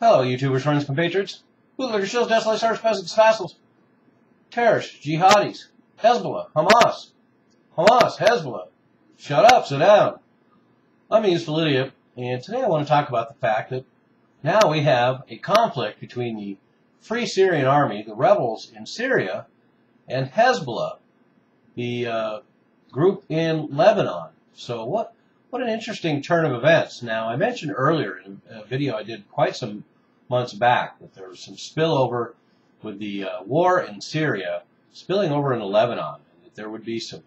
Hello, YouTubers, friends, compatriots, bootlickers, shills, desolate, stars, peasants, vassals, terrorists, jihadis, Hezbollah, Hamas, Hezbollah. Shut up, sit down. I'm a useful idiot, and today I want to talk about the fact that now we have a conflict between the Free Syrian Army, the rebels in Syria, and Hezbollah, the group in Lebanon. So what an interesting turn of events. Now, I mentioned earlier in a video I did quite some months back that there was some spillover with the war in Syria spilling over into Lebanon, and that there would be some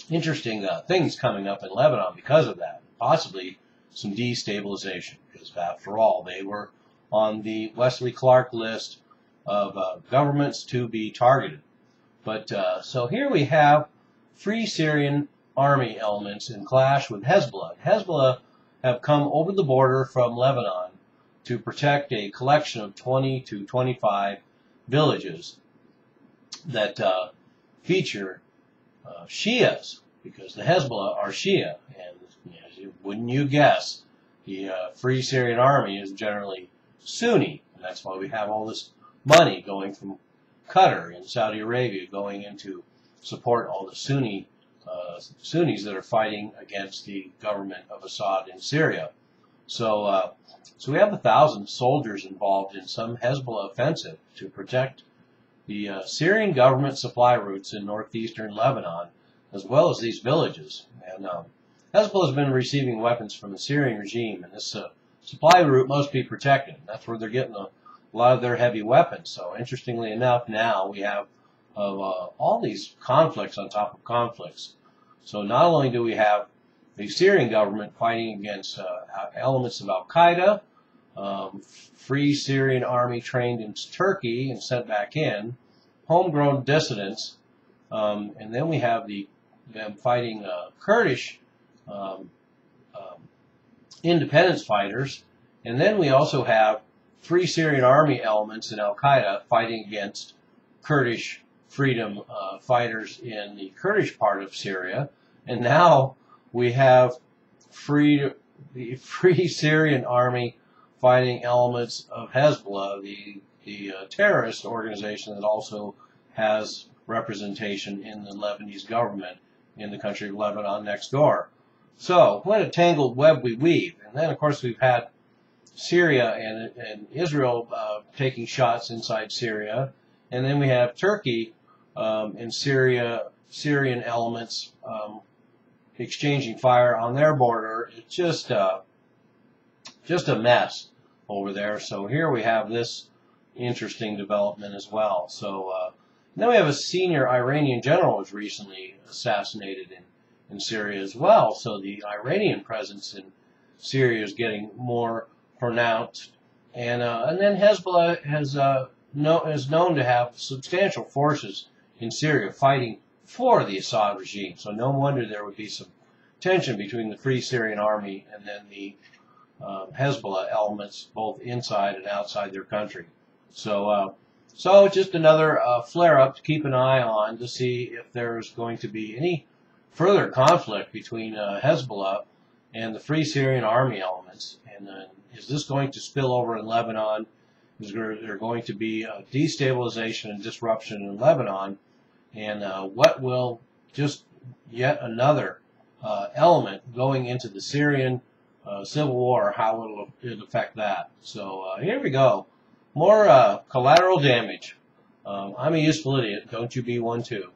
interesting things coming up in Lebanon because of that, possibly some destabilization, because after all, they were on the Wesley Clark list of governments to be targeted. But so here we have Free Syrian Army elements in clash with Hezbollah. Hezbollah have come over the border from Lebanon to protect a collection of 20 to 25 villages that feature Shias, because the Hezbollah are Shia, and wouldn't you guess, the Free Syrian Army is generally Sunni, and that's why we have all this money going from Qatar and Saudi Arabia going into support all the Sunnis that are fighting against the government of Assad in Syria. So we have 1,000 soldiers involved in some Hezbollah offensive to protect the Syrian government supply routes in northeastern Lebanon, as well as these villages. And Hezbollah has been receiving weapons from the Syrian regime, and this supply route must be protected. That's where they're getting a lot of their heavy weapons. So interestingly enough, now we have all these conflicts on top of conflicts. So not only do we have the Syrian government fighting against elements of Al-Qaeda, Free Syrian Army trained in Turkey and sent back in, homegrown dissidents, and then we have them fighting Kurdish independence fighters, and then we also have Free Syrian Army elements in Al-Qaeda fighting against Kurdish freedom fighters in the Kurdish part of Syria, and now we have the Free Syrian Army fighting elements of Hezbollah, the terrorist organization that also has representation in the Lebanese government in the country of Lebanon next door. So what a tangled web we weave. And then, of course, we've had Syria and Israel taking shots inside Syria, and then we have Turkey and Syrian elements exchanging fire on their border. It's just a mess over there. So here we have this interesting development as well. So then we have a senior Iranian general who was recently assassinated in Syria as well. So the Iranian presence in Syria is getting more pronounced. And then Hezbollah is known to have substantial forces in Syria fighting for the Assad regime. So no wonder there would be some tension between the Free Syrian Army and then the Hezbollah elements, both inside and outside their country. So just another flare-up to keep an eye on to see if there's going to be any further conflict between Hezbollah and the Free Syrian Army elements. And is this going to spill over in Lebanon? Is there going to be destabilization and disruption in Lebanon? And what will just yet another element going into the Syrian civil war, how will it affect that? So here we go. More collateral damage. I'm a useful idiot. Don't you be one too.